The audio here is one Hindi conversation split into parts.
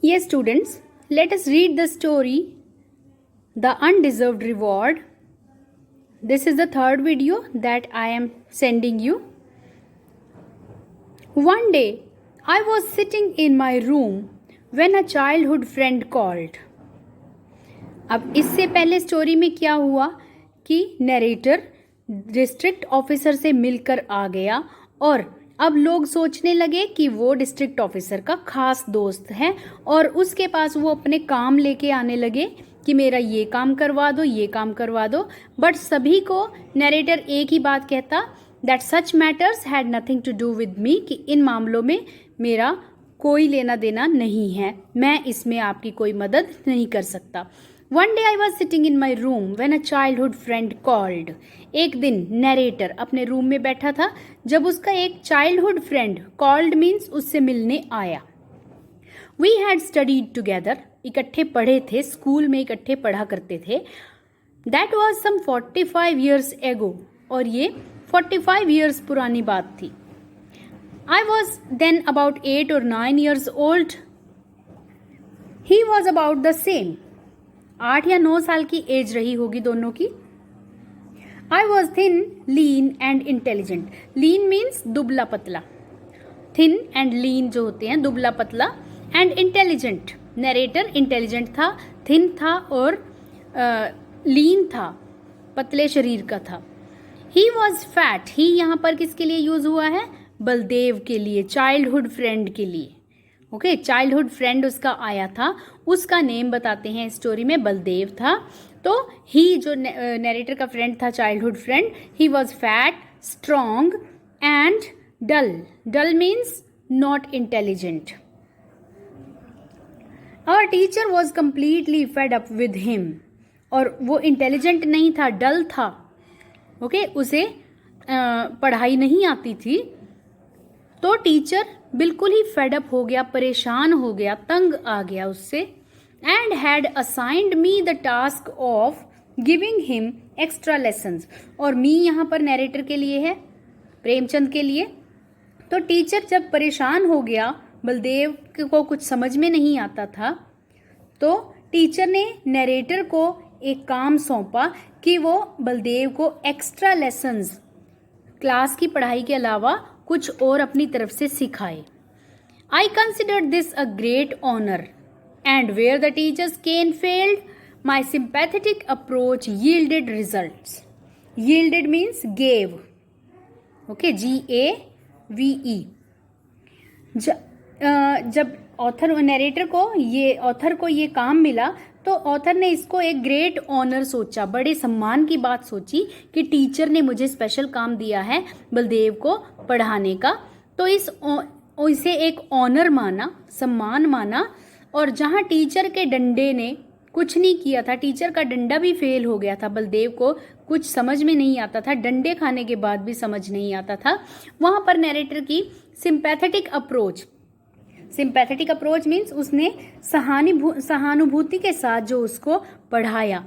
Yes, students, let us read the story The Undeserved Reward. This is the third video that I am sending you. One day, I was sitting in my room when a childhood friend called. अब इससे पहले स्टोरी में क्या हुआ कि नरेटर डिस्ट्रिक्ट ऑफिसर से मिलकर आ गया और अब लोग सोचने लगे कि वो डिस्ट्रिक्ट ऑफिसर का खास दोस्त है और उसके पास वो अपने काम लेके आने लगे कि मेरा ये काम करवा दो, ये काम करवा दो। बट सभी को नरेटर एक ही बात कहता that such matters had nothing to do with me, कि इन मामलों में मेरा कोई लेना देना नहीं है, मैं इसमें आपकी कोई मदद नहीं कर सकता। One day I was sitting in my room when a childhood friend called. एक दिन नरेटर अपने रूम में बैठा था जब उसका एक चाइल्डहुड फ्रेंड कॉल्ड मीन्स उससे मिलने आया। We had studied together. इकट्ठे पढ़े थे, स्कूल में इकट्ठे पढ़ा करते थे। That was some 45 years ago. और ये 45 years पुरानी बात थी। I was then about 8 or 9 years old. He was about the same. 8 या 9 साल की एज रही होगी दोनों की। I was thin, lean and intelligent. Lean means दुबला पतला, थिन एंड लीन जो होते हैं दुबला पतला, एंड इंटेलिजेंट। नरेटर इंटेलिजेंट था, थिन था और लीन था, पतले शरीर का था। ही वॉज फैट। ही यहाँ पर किसके लिए यूज हुआ है? बलदेव के लिए, चाइल्डहुड फ्रेंड के लिए। ओके, चाइल्डहुड फ्रेंड उसका आया था, उसका नेम बताते हैं स्टोरी में बलदेव था। तो ही जो नरेटर का फ्रेंड था, childhood friend, he was fat, strong and dull. Dull means not intelligent. Our teacher was completely fed up with him. और वो इंटेलिजेंट नहीं था, डल था। ओके, उसे पढ़ाई नहीं आती थी, तो टीचर बिल्कुल ही फेडअप हो गया, परेशान हो गया, तंग आ गया उससे। And had assigned me the task of giving him extra lessons. और मी यहाँ पर नरेटर के लिए है, प्रेमचंद के लिए। तो टीचर जब परेशान हो गया, बलदेव को कुछ समझ में नहीं आता था, तो टीचर ने नरेटर को एक काम सौंपा कि वो बलदेव को एक्स्ट्रा लेसन्स, क्लास की पढ़ाई के अलावा कुछ और अपनी तरफ से सिखाए। I considered this a great honour and where the teachers can failed my sympathetic approach yielded results. Yielded means gave. Okay, GAVE। जब ऑथर को ये काम मिला तो ऑथर ने इसको एक ग्रेट ऑनर सोचा, बड़े सम्मान की बात सोची कि टीचर ने मुझे स्पेशल काम दिया है बलदेव को पढ़ाने का, तो इसे एक ऑनर माना, सम्मान माना। और जहाँ टीचर के डंडे ने कुछ नहीं किया था, टीचर का डंडा भी फेल हो गया था, बलदेव को कुछ समझ में नहीं आता था, डंडे खाने के बाद भी समझ नहीं आता था, वहाँ पर नरेटर की sympathetic approach, sympathetic approach means उसने सहानुभूति के साथ जो उसको पढ़ाया,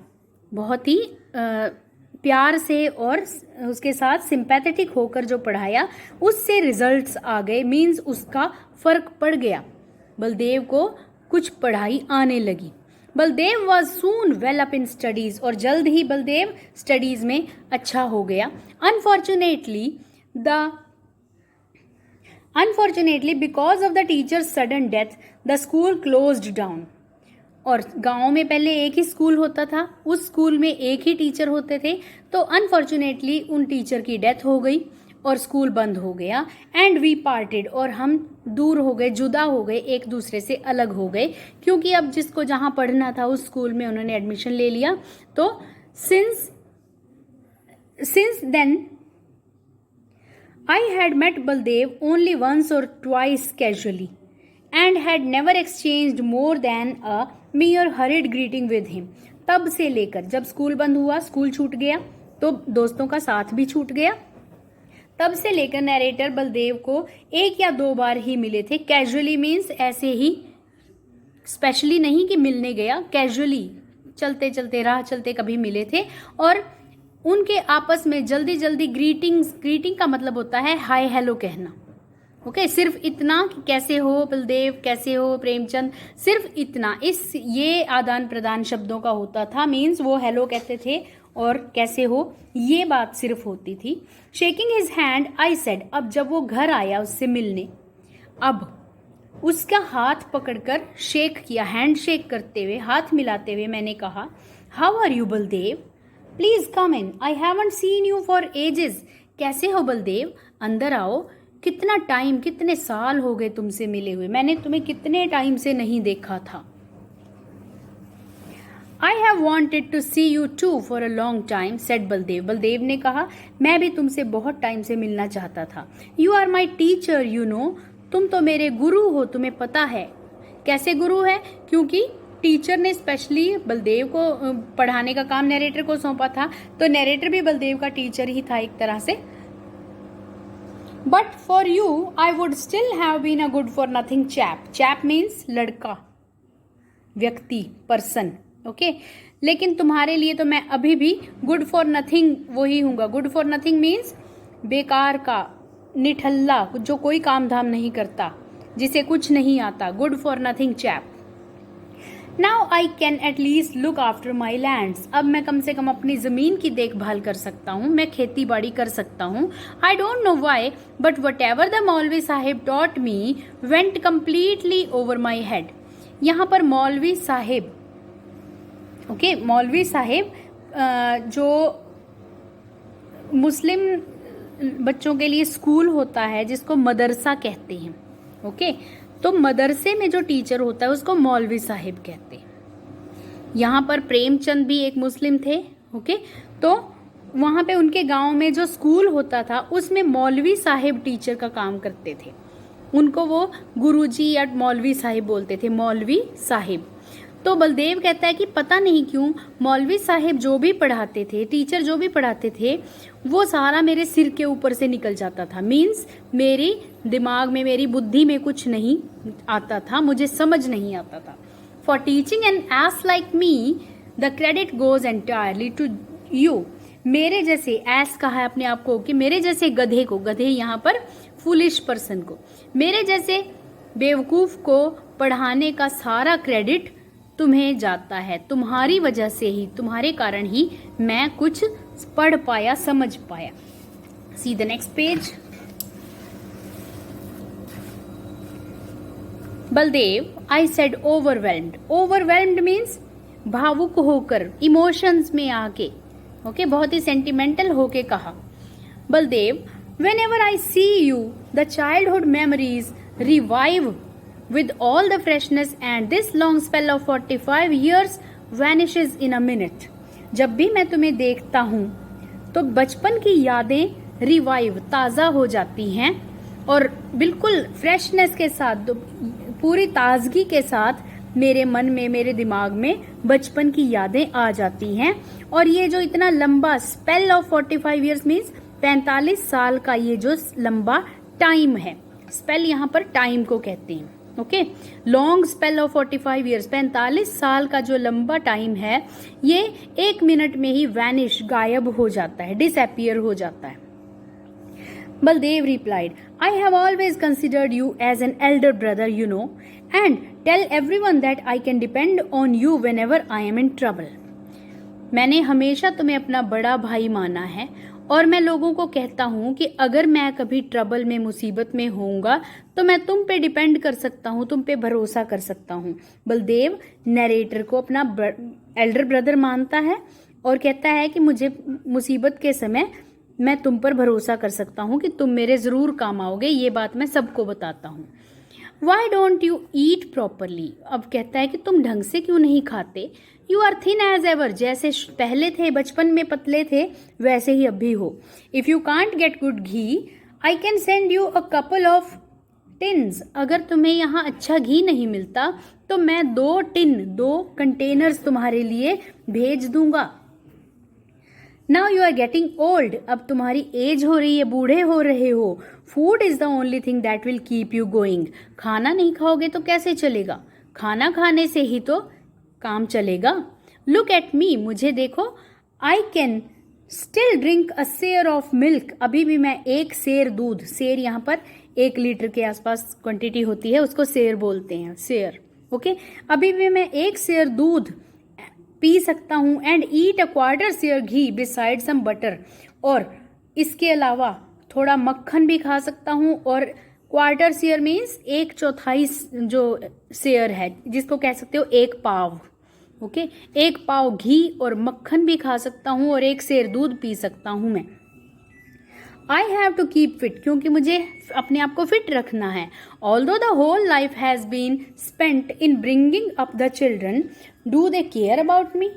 बहुत ही प्यार से और उसके साथ सिंपैथेटिक होकर जो पढ़ाया, उससे रिजल्ट्स आ गए। मीन्स उसका फर्क पड़ गया, बलदेव को कुछ पढ़ाई आने लगी। Baldev was soon well up in studies. और जल्द ही बलदेव स्टडीज में अच्छा हो गया। Unfortunately, because of the teacher's sudden death, the school closed down. और गांव में पहले एक ही स्कूल होता था, उस स्कूल में एक ही टीचर होते थे, तो अनफॉर्चुनेटली उन टीचर की डेथ हो गई और स्कूल बंद हो गया। एंड वी पार्टेड, और हम दूर हो गए, जुदा हो गए, एक दूसरे से अलग हो गए, क्योंकि अब जिसको जहाँ पढ़ना था उस स्कूल में उन्होंने एडमिशन ले लिया। तो since then I had met Baldev only once or twice casually and had never exchanged more than a mere hurried greeting with him. तब से लेकर जब स्कूल बंद हुआ, स्कूल छूट गया, तो दोस्तों का साथ भी छूट गया, तब से लेकर नरेटर बलदेव को 1 या 2 बार ही मिले थे। कैजुअली मीन्स ऐसे ही, स्पेशली नहीं कि मिलने गया, कैजुअली चलते चलते राह चलते कभी मिले थे। और उनके आपस में जल्दी जल्दी ग्रीटिंग का मतलब होता है हाय हेलो कहना। ओके, सिर्फ इतना कि कैसे हो बलदेव, कैसे हो प्रेमचंद, सिर्फ इतना, इस ये आदान प्रदान शब्दों का होता था। मीन्स वो हेलो कहते थे और कैसे हो ये बात सिर्फ होती थी। Shaking his hand I said, अब जब वो घर आया उससे मिलने, अब उसका हाथ पकड़कर शेक किया, हैंड शेक करते हुए, हाथ मिलाते हुए मैंने कहा, how are you Baldev, please come in, I haven't seen you for ages. कैसे हो बलदेव, अंदर आओ, कितना टाइम, कितने साल हो गए तुमसे मिले हुए, मैंने तुम्हें कितने टाइम से नहीं देखा था। I have wanted to see you too for a long time, said Baldev. Baldev ने कहा, मैं भी तुमसे बहुत टाइम से मिलना चाहता था। You are my teacher, you know, तुम तो मेरे गुरु हो, तुम्हें पता है। कैसे गुरु है? क्योंकि टीचर ने स्पेशली बलदेव को पढ़ाने का काम नरेटर को सौंपा था, तो नरेटर भी बलदेव का टीचर ही था एक तरह से। But for you I would still have been a good for nothing chap. Chap means लड़का, व्यक्ति, पर्सन, ओके। लेकिन तुम्हारे लिए तो मैं अभी भी गुड फॉर नथिंग वही हूँगा। गुड फॉर नथिंग मीन्स बेकार का, निठल्ला, जो कोई काम धाम नहीं करता, जिसे कुछ नहीं आता, good for nothing chap. Now I can at least look after my lands, अब मैं कम से कम अपनी जमीन की देखभाल कर सकता हूँ, मैं खेती बाड़ी कर सकता हूँ। I don't know why but what the maulvi sahib taught me went completely over my head. यहाँ पर मौलवी साहिब, ओके, मौलवी साहिब जो मुस्लिम बच्चों के लिए स्कूल होता है जिसको मदरसा कहते हैं, ओके, तो मदरसे में जो टीचर होता है उसको मौलवी साहिब कहते हैं। यहाँ पर प्रेमचंद भी एक मुस्लिम थे, ओके, तो वहाँ पे उनके गांव में जो स्कूल होता था उसमें मौलवी साहिब टीचर का काम करते थे, उनको वो गुरुजी या मौलवी साहिब बोलते थे, मौलवी साहिब। तो बलदेव कहता है कि पता नहीं क्यों मौलवी साहिब जो भी पढ़ाते थे, टीचर जो भी पढ़ाते थे, वो सारा मेरे सिर के ऊपर से निकल जाता था। मीन्स मेरी दिमाग में, मेरी बुद्धि में कुछ नहीं आता था, मुझे समझ नहीं आता था। For teaching an ass like me the credit goes entirely to you. मेरे जैसे, एस कहा है अपने आप को कि मेरे जैसे गधे को, गधे यहाँ पर फुलिश पर्सन को, मेरे जैसे बेवकूफ को पढ़ाने का सारा क्रेडिट तुम्हें जाता है, तुम्हारी वजह से ही, तुम्हारे कारण ही मैं कुछ पढ़ पाया, समझ पाया। See the next page. Baldev, I said overwhelmed. Overwhelmed means भावुक होकर, इमोशंस में आके, ओके, बहुत ही सेंटिमेंटल होके कहा। Baldev, whenever I see you the childhood memories revive with all the freshness and this long spell of 45 years vanishes in a minute। जब भी मैं तुम्हें देखता हूँ तो बचपन की यादें रिवाइव, ताज़ा हो जाती हैं और बिल्कुल फ्रेशनेस के साथ, पूरी ताजगी के साथ मेरे मन में, मेरे दिमाग में बचपन की यादें आ जाती हैं। और ये जो इतना लंबा स्पेल ऑफ 45 ईयर्स मीन्स 45 साल का ये जो लंबा टाइम है, स्पेल यहाँ पर टाइम को कहते हैं, okay, long spell of 45 years, 45 साल का जो लंबा टाइम है, ये 1 मिनट में ही वैनिश, गायब हो जाता है, डिसअपियर हो जाता है। Baldev replied, I have always considered you as an elder brother, you know, and tell everyone that I can depend on you whenever I am in trouble. मैंने हमेशा तुम्हें अपना बड़ा भाई माना है और मैं लोगों को कहता हूँ कि अगर मैं कभी ट्रबल में, मुसीबत में होऊंगा तो मैं तुम पे डिपेंड कर सकता हूँ, तुम पे भरोसा कर सकता हूँ। बलदेव नरेटर को अपना एल्डर ब्रदर मानता है और कहता है कि मुझे मुसीबत के समय मैं तुम पर भरोसा कर सकता हूँ कि तुम मेरे ज़रूर काम आओगे, ये बात मैं सबको बताता हूँ। Why don't you eat properly. अब कहता है कि तुम ढंग से क्यों नहीं खाते। You are thin as ever, जैसे पहले थे, बचपन में पतले थे, वैसे ही अब भी हो। If you can't get good ghee I can send you a couple of tins. अगर तुम्हें यहाँ अच्छा घी नहीं मिलता तो मैं 2 टिन, 2 कंटेनर्स तुम्हारे लिए भेज दूंगा। Now you are getting old, अब तुम्हारी एज हो रही है, बूढ़े हो रहे हो। Food is the only thing that will keep you going. खाना नहीं खाओगे तो कैसे चलेगा, खाना खाने से ही तो काम चलेगा। लुक एट मी, मुझे देखो। आई कैन स्टिल ड्रिंक अ सेर ऑफ मिल्क, अभी भी मैं 1 सेर दूध, सेर यहाँ पर 1 लीटर के आसपास क्वांटिटी होती है, उसको सेर बोलते हैं, सेर। ओके, अभी भी मैं 1 सेर दूध पी सकता हूँ एंड ईट अ क्वार्टर सेर घी बिसाइड सम बटर, और इसके अलावा थोड़ा मक्खन भी खा सकता हूँ, और क्वार्टर सेर मीन्स 1/4 जो सेर है, जिसको कह सकते हो 1 पाव। ओके, 1 पाव घी और मक्खन भी खा सकता हूँ और 1 सेर दूध पी सकता हूँ मैं। I have to keep fit, क्योंकि मुझे अपने आप को फिट रखना है। Although the whole life has been spent in bringing up the children, do they care about me.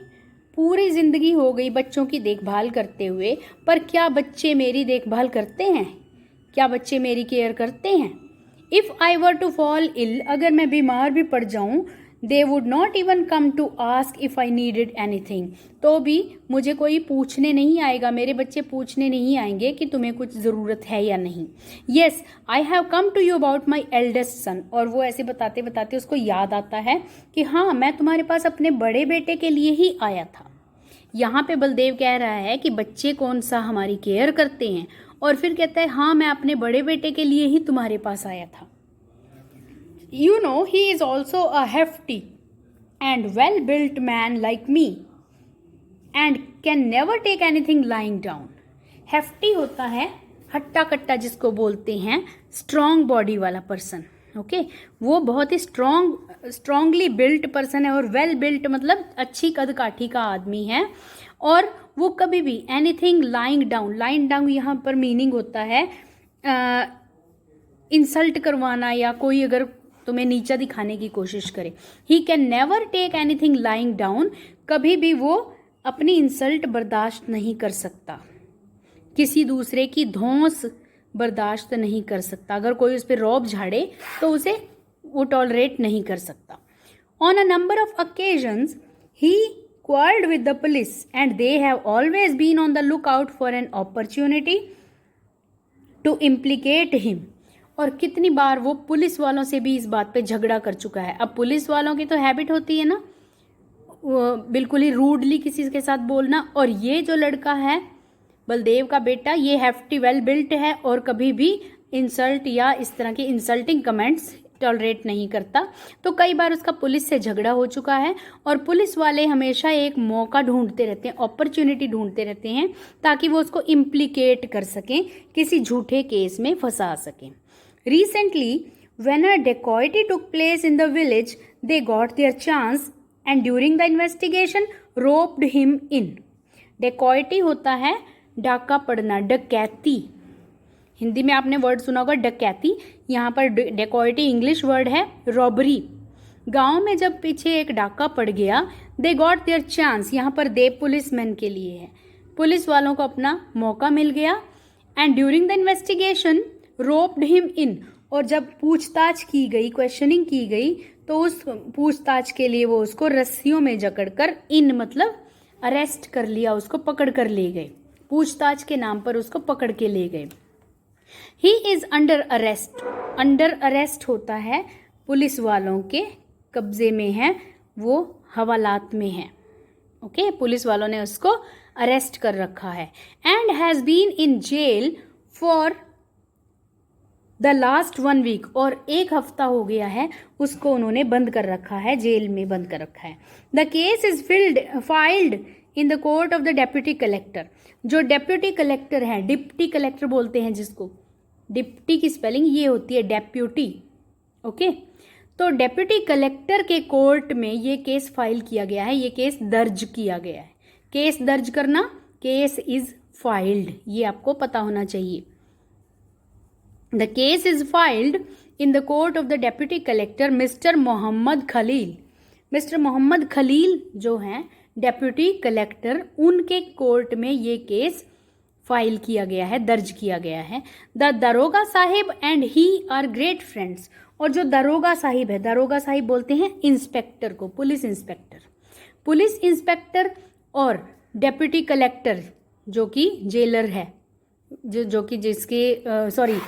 पूरी जिंदगी हो गई बच्चों की देखभाल करते हुए, पर क्या बच्चे मेरी देखभाल करते हैं? क्या बच्चे मेरी केयर करते हैं? If I were to fall ill, अगर मैं बीमार भी पड़ जाऊं, they would not even come to ask if I needed anything, तो भी मुझे कोई पूछने नहीं आएगा, मेरे बच्चे पूछने नहीं आएंगे कि तुम्हें कुछ ज़रूरत है या नहीं। Yes I have come to you about my eldest son, और वो ऐसे बताते बताते उसको याद आता है कि हाँ, मैं तुम्हारे पास अपने बड़े बेटे के लिए ही आया था। यहाँ पे बलदेव कह रहा है कि बच्चे कौन सा हमारी केयर करते हैं, और फिर कहता है हाँ, मैं अपने बड़े बेटे के लिए ही तुम्हारे पास आया था। You know, he is also a hefty and well-built man like me and can never take anything lying down. Hefty होता है हट्टा कट्टा, जिसको बोलते हैं स्ट्रॉन्ग बॉडी वाला पर्सन। ओके, वो बहुत ही स्ट्रॉन्गली बिल्ट पर्सन है, और वेल बिल्ट मतलब अच्छी कद काठी का आदमी है, और वो कभी भी एनीथिंग लाइंग डाउन यहाँ पर मीनिंग होता है इंसल्ट करवाना, या कोई अगर तुम्हें नीचा दिखाने की कोशिश करे। He can never take anything lying down, कभी भी वो अपनी इंसल्ट बर्दाश्त नहीं कर सकता, किसी दूसरे की धौंस बर्दाश्त नहीं कर सकता। अगर कोई उस पर रौब झाड़े तो उसे वो टॉलरेट नहीं कर सकता। On a number of occasions he quarreled with the police and they have always been on the lookout for an opportunity to implicate him. और कितनी बार वो पुलिस वालों से भी इस बात पे झगड़ा कर चुका है। अब पुलिस वालों की तो हैबिट होती है ना, वो बिल्कुल ही रूडली किसी के साथ बोलना, और ये जो लड़का है बलदेव का बेटा, ये हेफ्टी वेल बिल्ट है और कभी भी इंसल्ट या इस तरह के इंसल्टिंग कमेंट्स टॉलरेट नहीं करता। तो कई बार उसका पुलिस से झगड़ा हो चुका है, और पुलिस वाले हमेशा एक मौका ढूंढते रहते हैं, अपॉर्चुनिटी ढूंढते रहते हैं, ताकि वो उसको इम्प्लीकेट कर सकें, किसी झूठे केस में फंसा सकें। Recently, when a dacoity took place in the village, they got their chance and during the investigation roped him in. Dacoity होता है डाका पड़ना, डकैती। हिंदी में आपने वर्ड सुना होगा डकैती, यहाँ पर dacoity इंग्लिश वर्ड है रॉबरी। गांव में जब पीछे एक डाका पड़ गया, they got their chance, यहाँ पर दे पुलिसमैन के लिए है, पुलिस वालों को अपना मौका मिल गया। and during the investigation roped him in, और जब पूछताछ की गई, क्वेश्चनिंग की गई, तो उस पूछताछ के लिए वो उसको रस्सियों में जकड़कर, इन मतलब अरेस्ट कर लिया, उसको पकड़ कर ले गए, पूछताछ के नाम पर उसको पकड़ के ले गए। He is under arrest, under arrest होता है पुलिस वालों के कब्जे में है, वो हवालात में है। ओके, पुलिस वालों ने उसको अरेस्ट कर रखा है। And has been in jail for the last 1 week, और 1 हफ्ता हो गया है उसको उन्होंने बंद कर रखा है, जेल में बंद कर रखा है। The case is filed in the court of the deputy collector. जो डेप्यूटी कलेक्टर है, डिप्टी कलेक्टर बोलते हैं जिसको, डिप्टी की स्पेलिंग ये होती है डेप्यूटी। ओके, तो डेप्यूटी कलेक्टर के कोर्ट में ये केस फाइल किया गया है, ये केस दर्ज किया गया है। केस दर्ज करना, केस इज फाइल्ड, ये आपको पता होना चाहिए। The case is filed in the court of the deputy collector Mr. Mohammed Khalil. Mister Mohammad Khalil जो हैं डेप्यूटी कलेक्टर, उनके कोर्ट में ये केस फाइल किया गया है, दर्ज किया गया है। The daroga sahib and he are great friends, और जो दरोगा साहिब है, दरोगा साहिब बोलते हैं इंस्पेक्टर को, पुलिस इंस्पेक्टर। पुलिस इंस्पेक्टर और डेप्यूटी कलेक्टर जो कि जेलर है, जो कि जिसके सॉरी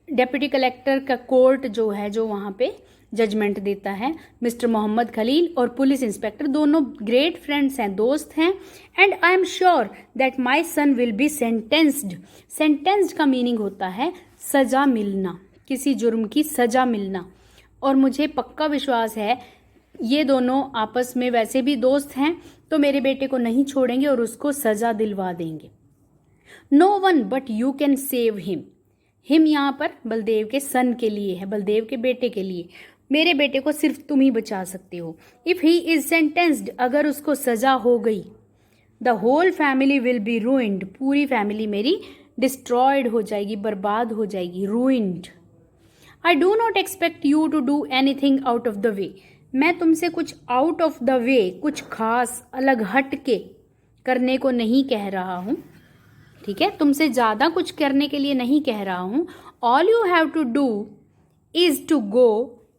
डेप्यूटी कलेक्टर का कोर्ट जो है, जो वहाँ पे जजमेंट देता है, मिस्टर मोहम्मद खलील और पुलिस इंस्पेक्टर दोनों ग्रेट फ्रेंड्स हैं, दोस्त हैं। And I am sure that my son will be sentenced. Sentenced का मीनिंग होता है सजा मिलना, किसी जुर्म की सज़ा मिलना। और मुझे पक्का विश्वास है ये दोनों आपस में वैसे भी दोस्त हैं, तो मेरे बेटे को नहीं छोड़ेंगे और उसको सज़ा दिलवा देंगे। No one but you can save him. Him यहाँ पर बलदेव के सन के लिए है, बलदेव के बेटे के लिए। मेरे बेटे को सिर्फ तुम ही बचा सकते हो। इफ़ ही इज सेंटेंस्ड, अगर उसको सज़ा हो गई, the whole family will be ruined, पूरी फैमिली मेरी डिस्ट्रॉयड हो जाएगी, बर्बाद हो जाएगी, ruined. I do not expect you to do anything out of the way. मैं तुमसे कुछ आउट ऑफ द वे, कुछ खास अलग हट के करने को नहीं कह रहा हूँ, ठीक है, तुमसे ज़्यादा कुछ करने के लिए नहीं कह रहा हूँ। All you have to do is to go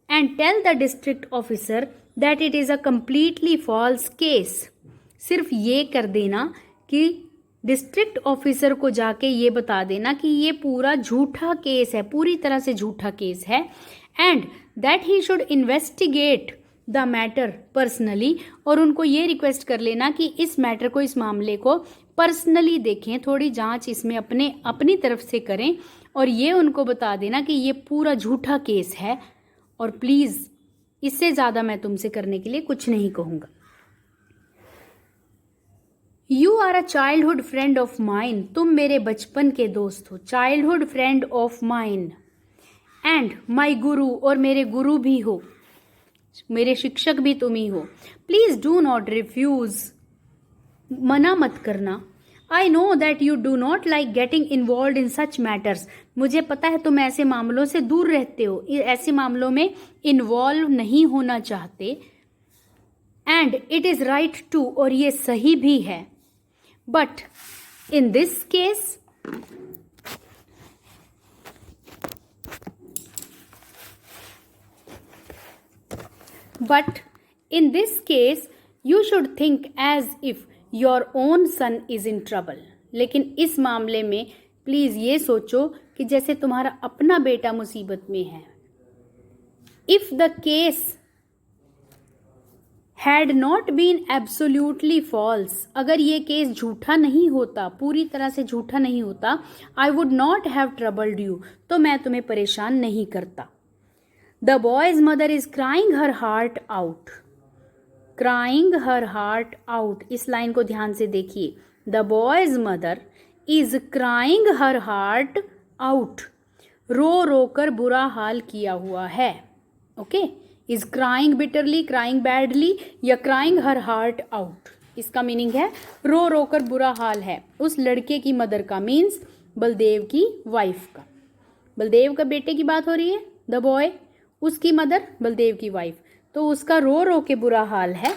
and tell the district officer that it is a completely false case. सिर्फ ये कर देना कि डिस्ट्रिक्ट ऑफिसर को जाके ये बता देना कि ये पूरा झूठा केस है, पूरी तरह से झूठा केस है, and that he should investigate the matter personally. और उनको ये रिक्वेस्ट कर लेना कि इस मैटर को, इस मामले को पर्सनली देखें, थोड़ी जांच इसमें अपनी तरफ से करें, और ये उनको बता देना कि ये पूरा झूठा केस है, और प्लीज़ इससे ज़्यादा मैं तुमसे करने के लिए कुछ नहीं कहूँगा। You are a childhood friend of mine, तुम मेरे बचपन के दोस्त हो, childhood friend of mine, and my guru, और मेरे गुरु भी हो, मेरे शिक्षक भी तुम ही हो। प्लीज़ डू नॉट रिफ्यूज़, मना मत करना। I know that you do not like getting involve in such matters, मुझे पता है तुम ऐसे मामलों से दूर रहते हो, ऐसे मामलों में इन्वॉल्व नहीं होना चाहते। And it is right to, और ये सही भी है। But in this case, you should think as if your own son is in trouble. लेकिन इस मामले में प्लीज़ ये सोचो कि जैसे तुम्हारा अपना बेटा मुसीबत में है। If the case had not been absolutely false, अगर ये केस झूठा नहीं होता, पूरी तरह से झूठा नहीं होता, I would not have troubled you, तो मैं तुम्हें परेशान नहीं करता। The boy's mother is crying her heart out. Crying her heart out. इस लाइन को ध्यान से देखिए। The boy's mother is crying her heart out. रो रो कर बुरा हाल किया हुआ है। Okay, is crying bitterly, crying badly, या crying her heart out, इसका मीनिंग है रो रो कर बुरा हाल है। उस लड़के की मदर का मीन्स बलदेव की वाइफ का। बलदेव का बेटे की बात हो रही है, द बॉय, उसकी मदर बलदेव की वाइफ, तो उसका रो रो के बुरा हाल है।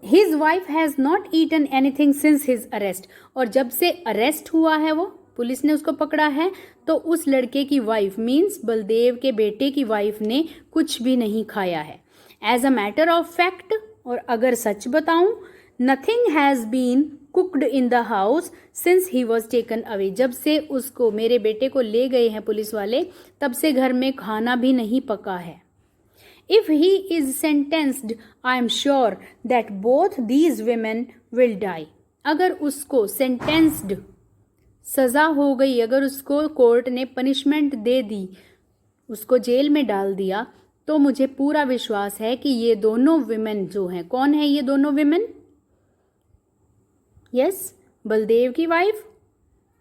His wife has not eaten anything since his arrest, और जब से अरेस्ट हुआ है, वो पुलिस ने उसको पकड़ा है, तो उस लड़के की वाइफ मीन्स बलदेव के बेटे की वाइफ ने कुछ भी नहीं खाया है। As a matter of fact, और अगर सच बताऊं, nothing has been cooked in the house since he was taken away, जब से उसको, मेरे बेटे को ले गए हैं पुलिस वाले, तब से घर में खाना भी नहीं पका है। If he is sentenced, I am sure that both these women will die, अगर उसको सेंटेंस्ड, सज़ा हो गई, अगर उसको कोर्ट ने पनिशमेंट दे दी, उसको जेल में डाल दिया, तो मुझे पूरा विश्वास है कि ये दोनों विमेन जो हैं, कौन है ये दोनों विमेन? यस, बलदेव की वाइफ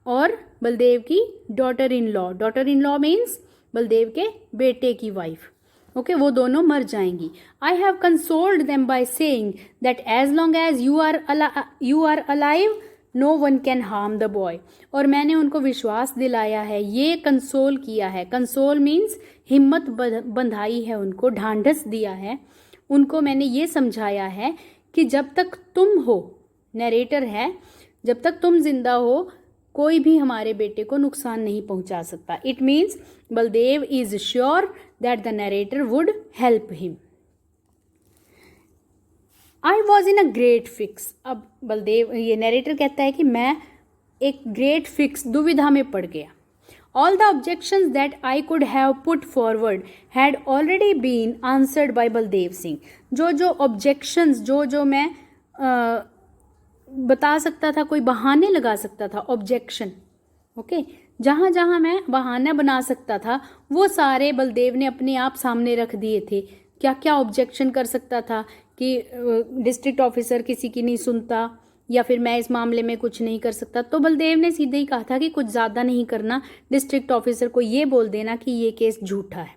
और बलदेव की daughter in law. Daughter in law means Baldev के बेटे की वाइफ। ओके, वो दोनों मर जाएंगी। I have consoled them by saying that as long as you are alive no one can harm the boy, और मैंने उनको विश्वास दिलाया है, ये कंसोल किया है। कंसोल मीन्स हिम्मत बंधाई है, उनको ढांढस दिया है, उनको मैंने ये समझाया है कि जब तक तुम हो, नरेटर है, जब तक तुम जिंदा हो, कोई भी हमारे बेटे को नुकसान नहीं पहुंचा सकता। It means Baldev is sure that the narrator would help him. I was in a great fix, अब बलदेव, ये नरेटर कहता है कि मैं एक ग्रेट फिक्स, दुविधा में पड़ गया। All the objections that I could have put forward had already been answered by Baldev Singh, जो ऑब्जेक्शंस, जो मैं बता सकता था, कोई बहाने लगा सकता था, ऑब्जेक्शन, ओके, जहाँ जहाँ मैं बहाना बना सकता था वो सारे बलदेव ने अपने आप सामने रख दिए थे। क्या क्या ऑब्जेक्शन कर सकता था कि डिस्ट्रिक्ट ऑफिसर किसी की नहीं सुनता या फिर मैं इस मामले में कुछ नहीं कर सकता, तो बलदेव ने सीधे ही कहा था कि कुछ ज़्यादा नहीं करना, डिस्ट्रिक्ट ऑफिसर को ये बोल देना कि ये केस झूठा है।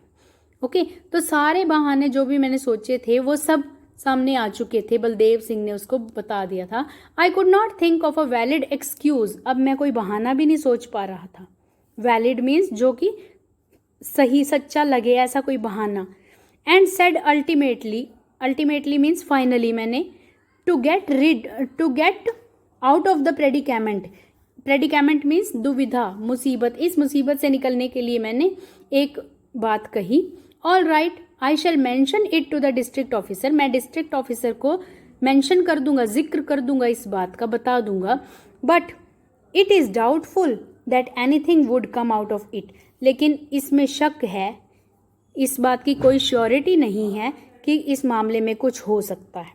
ओके, तो सारे बहाने जो भी मैंने सोचे थे वो सब सामने आ चुके थे, बलदेव सिंह ने उसको बता दिया था। I could not think of a valid excuse, अब मैं कोई बहाना भी नहीं सोच पा रहा था। वैलिड मीन्स जो कि सही सच्चा लगे, ऐसा कोई बहाना। And said ultimately, ultimately means finally, मैंने to get out of the predicament, predicament means दुविधा, मुसीबत, इस मुसीबत से निकलने के लिए मैंने एक बात कही। All right, I shall mention it to the district officer, मैं डिस्ट्रिक्ट ऑफिसर को मैंशन कर दूंगा, जिक्र कर दूंगा इस बात का, बता दूंगा। But it is doubtful that anything would come out of it, लेकिन इसमें शक है, इस बात की कोई श्योरिटी नहीं है कि इस मामले में कुछ हो सकता है।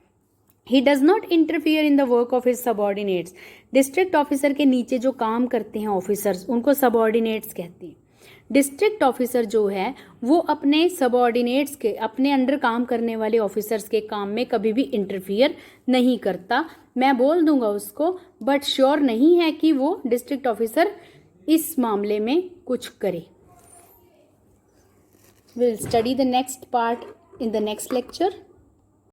He does not interfere in the work of his subordinates, district officer के नीचे जो काम करते हैं ऑफिसर्स, उनको सबॉर्डिनेट्स कहते हैं। डिस्ट्रिक्ट ऑफिसर जो है वो अपने सबॉर्डिनेट्स के, अपने अंडर काम करने वाले ऑफिसर्स के काम में कभी भी इंटरफियर नहीं करता। मैं बोल दूंगा उसको, बट श्योर नहीं है कि वो डिस्ट्रिक्ट ऑफिसर इस मामले में कुछ करे। Will study the next part in the next lecture.